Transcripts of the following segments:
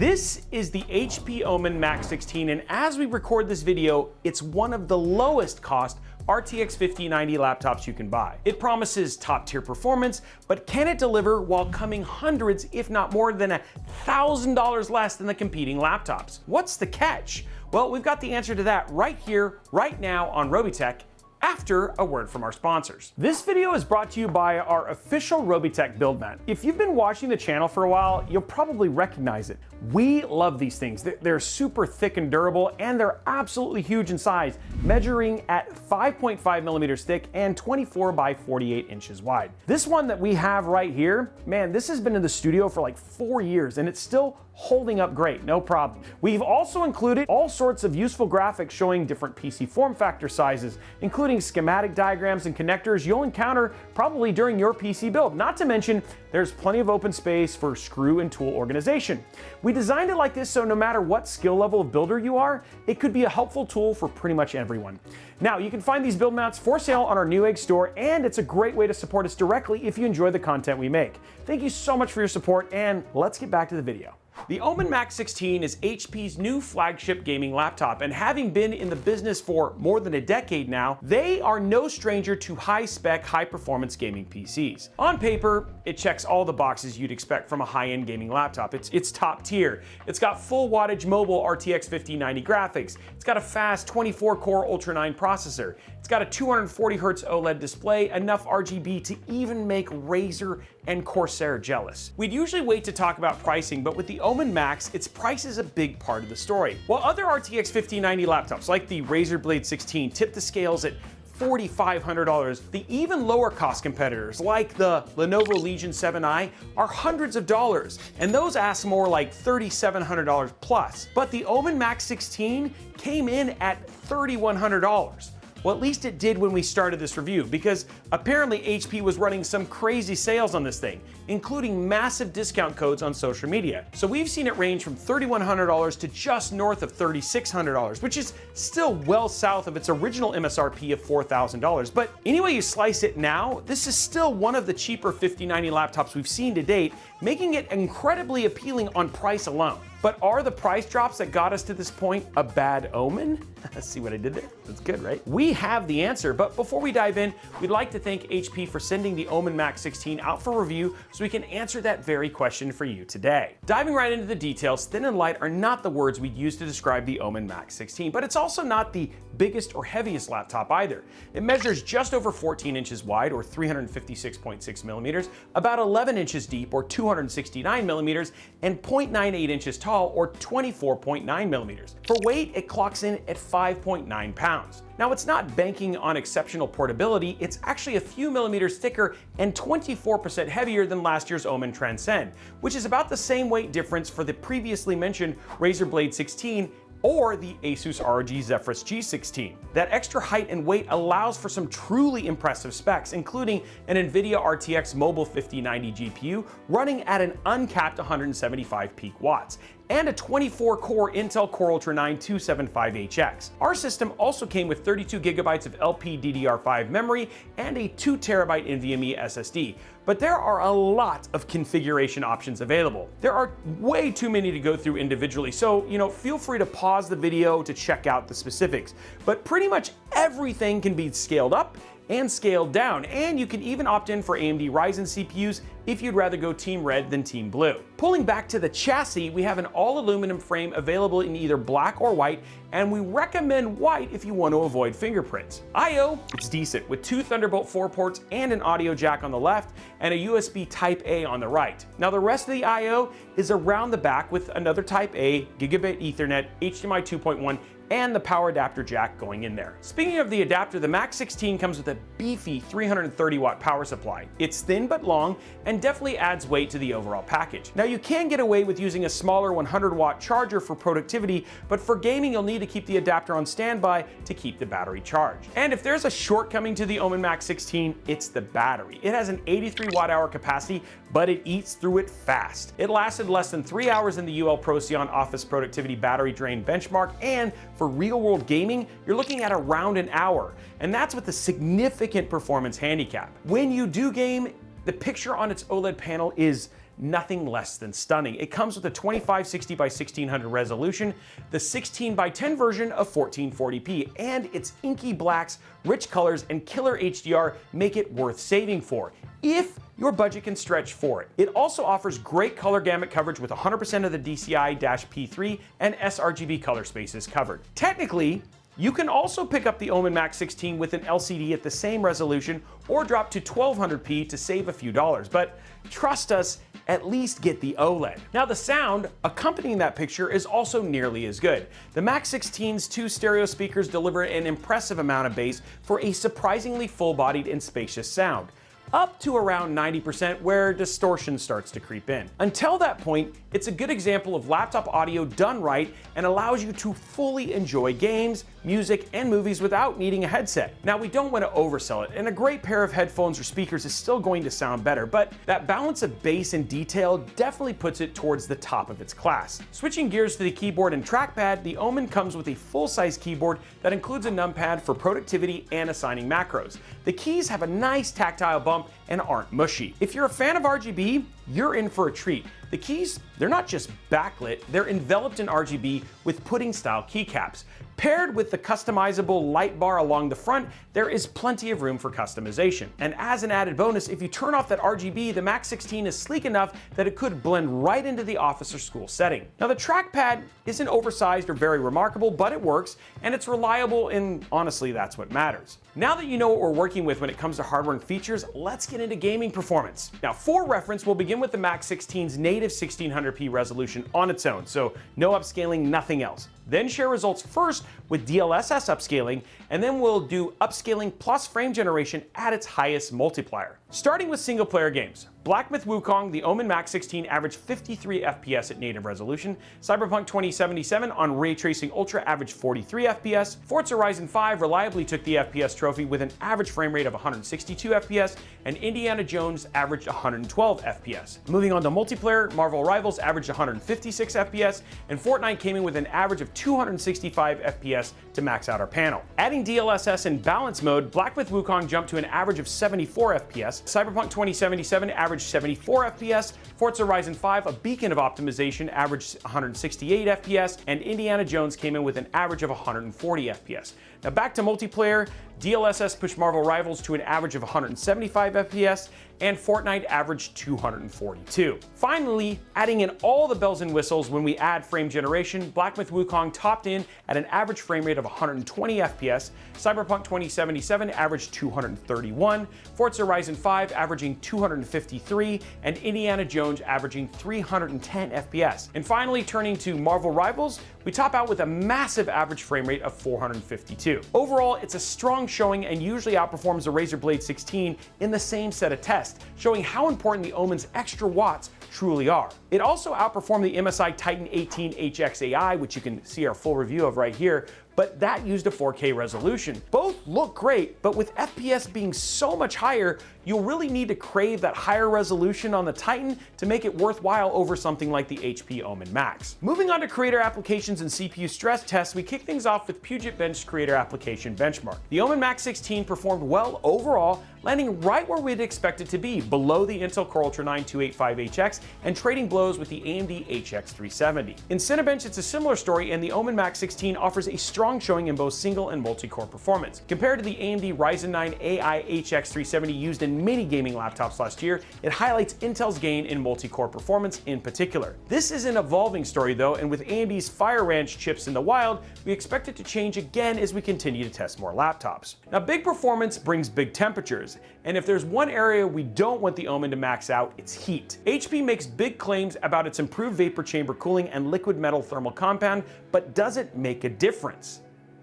This is the HP Omen Max 16, and as we record this video, it's one of the lowest cost RTX 5090 laptops you can buy. It promises top-tier performance, but can it deliver while coming hundreds, if not more than $1,000 less than the competing laptops? What's the catch? Well, we've got the answer to that right here, right now on Robeytech, after a word from our sponsors. This video is brought to you by our official Robeytech build mat. If you've been watching the channel for a while, you'll probably recognize it. We love these things. They're super thick and durable, and they're absolutely huge in size, measuring at 5.5 millimeters thick and 24 by 48 inches wide. This one that we have right here, man, this has been in the studio for like 4 years, and it's still holding up great, no problem. We've also included all sorts of useful graphics showing different PC form factor sizes, including schematic diagrams and connectors you'll encounter probably during your PC build. Not to mention, there's plenty of open space for screw and tool organization. We designed it like this so no matter what skill level of builder you are, it could be a helpful tool for pretty much everyone. Now, you can find these build mats for sale on our Newegg store, and it's a great way to support us directly if you enjoy the content we make. Thank you so much for your support, and let's get back to the video. The Omen Max 16 is HP's new flagship gaming laptop, and having been in the business for more than a decade now, they are no stranger to high-spec, high-performance gaming PCs. On paper, it checks all the boxes you'd expect from a high-end gaming laptop. It's top tier. It's got full wattage mobile RTX 5090 graphics. It's got a fast 24-core Ultra 9 processor. It's got a 240Hz OLED display, enough RGB to even make Razer and Corsair jealous. We'd usually wait to talk about pricing, but with the Omen Max, its price is a big part of the story. While other RTX 5090 laptops like the Razer Blade 16 tip the scales at $4,500, the even lower cost competitors like the Lenovo Legion 7i are hundreds of dollars, and those ask more like $3,700 plus. But the Omen Max 16 came in at $3,100. Well, at least it did when we started this review, because apparently HP was running some crazy sales on this thing, including massive discount codes on social media. So we've seen it range from $3,100 to just north of $3,600, which is still well south of its original MSRP of $4,000. But anyway you slice it now, this is still one of the cheaper 5090 laptops we've seen to date, making it incredibly appealing on price alone. But are the price drops that got us to this point a bad omen? See what I did there? That's good, right? We have the answer, but before we dive in, we'd like to thank HP for sending the Omen Max 16 out for review so we can answer that very question for you today. Diving right into the details, thin and light are not the words we'd use to describe the Omen Max 16, but it's also not the biggest or heaviest laptop either. It measures just over 14 inches wide, or 356.6 millimeters, about 11 inches deep, or 269 millimeters, and 0.98 inches tall, or 24.9 millimeters. For weight, it clocks in at 5.9 pounds. Now, it's not banking on exceptional portability, it's actually a few millimeters thicker and 24% heavier than last year's Omen Transcend, which is about the same weight difference for the previously mentioned Razer Blade 16 or the Asus ROG Zephyrus G16. That extra height and weight allows for some truly impressive specs, including an NVIDIA RTX Mobile 5090 GPU running at an uncapped 175 peak watts, and a 24-core Intel Core Ultra 9 275HX. Our system also came with 32 gigabytes of LPDDR5 memory and a 2 terabyte NVMe SSD, but there are a lot of configuration options available. There are way too many to go through individually, so feel free to pause the video to check out the specifics. But pretty much everything can be scaled up and scaled down, and you can even opt in for AMD Ryzen CPUs if you'd rather go Team Red than Team Blue. Pulling back to the chassis, we have an all-aluminum frame available in either black or white, and we recommend white if you want to avoid fingerprints. I/O, it's decent, with 2 Thunderbolt 4 ports and an audio jack on the left, and a USB Type-A on the right. Now, the rest of the I/O is around the back with another Type-A, Gigabit Ethernet, HDMI 2.1, and the power adapter jack going in there. Speaking of the adapter, the Max 16 comes with a beefy 330 watt power supply. It's thin but long and definitely adds weight to the overall package. Now, you can get away with using a smaller 100 watt charger for productivity, but for gaming you'll need to keep the adapter on standby to keep the battery charged. And if there's a shortcoming to the Omen Max 16, it's the battery. It has an 83 watt hour capacity, but it eats through it fast. It lasted less than 3 hours in the UL Procyon Office Productivity Battery Drain benchmark, and for real-world gaming, you're looking at around an hour, and that's with a significant performance handicap. When you do game, the picture on its OLED panel is nothing less than stunning. It comes with a 2560 by 1600 resolution, the 16 by 10 version of 1440p, and its inky blacks, rich colors, and killer HDR make it worth saving for, if your budget can stretch for it. It also offers great color gamut coverage with 100% of the DCI-P3 and sRGB color spaces covered. Technically, you can also pick up the Omen Max 16 with an LCD at the same resolution or drop to 1200p to save a few dollars, but trust us, at least get the OLED. Now the sound accompanying that picture is also nearly as good. The Max 16's 2 stereo speakers deliver an impressive amount of bass for a surprisingly full-bodied and spacious sound, up to around 90% where distortion starts to creep in. Until that point, it's a good example of laptop audio done right and allows you to fully enjoy games, music, and movies without needing a headset. Now, we don't want to oversell it, and a great pair of headphones or speakers is still going to sound better, but that balance of bass and detail definitely puts it towards the top of its class. Switching gears to the keyboard and trackpad, the Omen comes with a full-size keyboard that includes a numpad for productivity and assigning macros. The keys have a nice tactile bump and aren't mushy. If you're a fan of RGB, you're in for a treat. The keys, they're not just backlit, they're enveloped in RGB with pudding-style keycaps. Paired with the customizable light bar along the front, there is plenty of room for customization. And as an added bonus, if you turn off that RGB, the Max 16 is sleek enough that it could blend right into the office or school setting. Now the trackpad isn't oversized or very remarkable, but it works, and it's reliable, and honestly, that's what matters. Now that you know what we're working with when it comes to hardware and features, let's get into gaming performance. Now, for reference, we'll begin with the Max 16's native 1600p resolution on its own, so no upscaling, nothing else. Then share results first with DLSS upscaling, and then we'll do upscaling plus frame generation at its highest multiplier. Starting with single player games. Black Myth Wukong, the Omen Max 16 averaged 53 FPS at native resolution. Cyberpunk 2077 on Ray Tracing Ultra averaged 43 FPS. Forza Horizon 5 reliably took the FPS trophy with an average frame rate of 162 FPS, and Indiana Jones averaged 112 FPS. Moving on to multiplayer, Marvel Rivals averaged 156 FPS, and Fortnite came in with an average of 265 FPS to max out our panel. Adding DLSS in balance mode, Black Myth Wukong jumped to an average of 74 FPS. Cyberpunk 2077 averaged 74 FPS, Forza Horizon 5, a beacon of optimization, averaged 168 FPS, and Indiana Jones came in with an average of 140 FPS. Now back to multiplayer, DLSS pushed Marvel Rivals to an average of 175 FPS, and Fortnite averaged 242. Finally, adding in all the bells and whistles when we add frame generation, Black Myth Wukong topped in at an average frame rate of 120 FPS, Cyberpunk 2077 averaged 231, Forza Horizon 5 averaging 253, and Indiana Jones averaging 310 FPS. And finally, turning to Marvel Rivals, we top out with a massive average frame rate of 452. Overall, it's a strong showing and usually outperforms the Razer Blade 16 in the same set of tests, showing how important the Omen's extra watts truly are. It also outperformed the MSI Titan 18 HX-AI, which you can see our full review of right here, but that used a 4K resolution. Both look great, but with FPS being so much higher, you'll really need to crave that higher resolution on the Titan to make it worthwhile over something like the HP Omen Max. Moving on to creator applications and CPU stress tests, we kick things off with Puget Bench Creator Application Benchmark. The Omen Max 16 performed well overall, landing right where we'd expect it to be, below the Intel Core Ultra 9 285HX and trading blows with the AMD HX 370. In Cinebench, it's a similar story, and the Omen Max 16 offers a strong showing in both single and multi-core performance. Compared to the AMD Ryzen 9 AI HX 370 used in many gaming laptops last year, it highlights Intel's gain in multi-core performance in particular. This is an evolving story though, and with AMD's Fire Ranch chips in the wild, we expect it to change again as we continue to test more laptops. Now, big performance brings big temperatures, and if there's one area we don't want the Omen to max out, it's heat. HP makes big claims about its improved vapor chamber cooling and liquid metal thermal compound, but does it make a difference?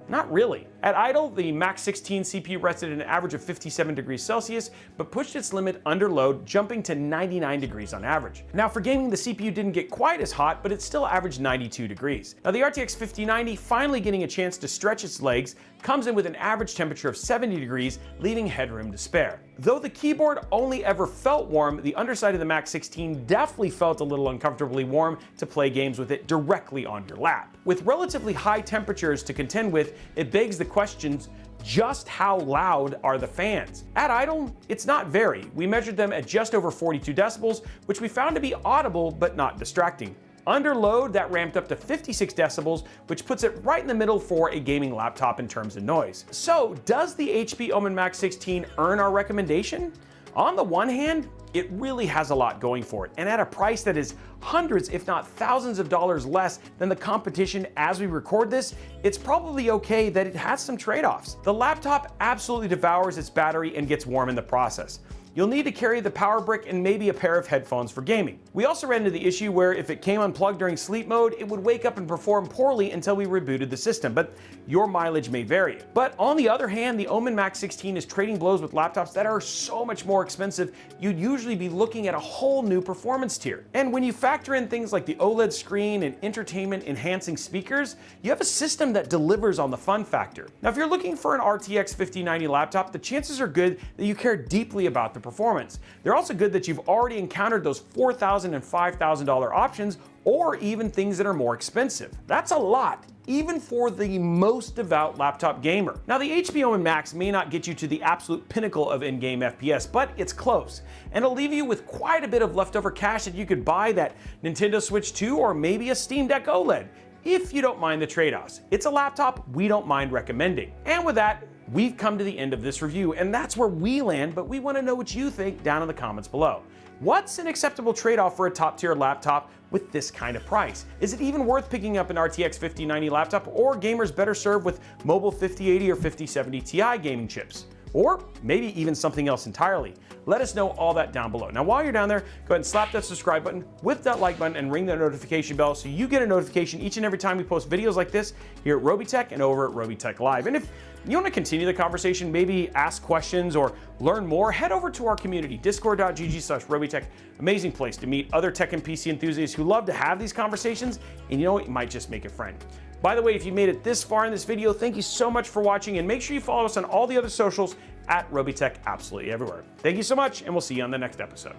Not really. At idle, the Max 16 CPU rested at an average of 57 degrees Celsius, but pushed its limit under load, jumping to 99 degrees on average. Now for gaming, the CPU didn't get quite as hot, but it still averaged 92 degrees. Now the RTX 5090, finally getting a chance to stretch its legs, comes in with an average temperature of 70 degrees, leaving headroom to spare. Though the keyboard only ever felt warm, the underside of the Max 16 definitely felt a little uncomfortably warm to play games with it directly on your lap. With relatively high temperatures to contend with, it begs the questions, just how loud are the fans? At idle, it's not very. We measured them at just over 42 decibels, which we found to be audible but not distracting. Under load, that ramped up to 56 decibels, which puts it right in the middle for a gaming laptop in terms of noise. So, does the HP Omen Max 16 earn our recommendation? On the one hand, it really has a lot going for it, and at a price that is hundreds if not thousands of dollars less than the competition as we record this, it's probably okay that it has some trade-offs. The laptop absolutely devours its battery and gets warm in the process. You'll need to carry the power brick and maybe a pair of headphones for gaming. We also ran into the issue where if it came unplugged during sleep mode, it would wake up and perform poorly until we rebooted the system, but your mileage may vary. But on the other hand, the Omen Max 16 is trading blows with laptops that are so much more expensive, you'd usually be looking at a whole new performance tier. And when you factor in things like the OLED screen and entertainment enhancing speakers, you have a system that delivers on the fun factor. Now, if you're looking for an RTX 5090 laptop, the chances are good that you care deeply about the performance. They're also good that you've already encountered those $4,000 and $5,000 options, or even things that are more expensive. That's a lot, even for the most devout laptop gamer. Now, the HP Omen Max may not get you to the absolute pinnacle of in-game FPS, but it's close, and it'll leave you with quite a bit of leftover cash that you could buy that Nintendo Switch 2 or maybe a Steam Deck OLED, if you don't mind the trade-offs. It's a laptop we don't mind recommending. And with that, we've come to the end of this review, and that's where we land, but we want to know what you think down in the comments below. What's an acceptable trade-off for a top-tier laptop with this kind of price? Is it even worth picking up an RTX 5090 laptop, or gamers better served with mobile 5080 or 5070 Ti gaming chips? Or maybe even something else entirely? Let us know all that down below. Now, while you're down there, go ahead and slap that subscribe button, whip that like button, and ring that notification bell so you get a notification each and every time we post videos like this here at Robeytech and over at Robeytech Live. And if you want to continue the conversation, maybe ask questions or learn more, head over to our community, discord.gg/Robeytech. Amazing place to meet other tech and PC enthusiasts who love to have these conversations, and you know what, you might just make a friend. By the way, if you made it this far in this video, thank you so much for watching, and make sure you follow us on all the other socials at Robeytech absolutely everywhere. Thank you so much, and we'll see you on the next episode.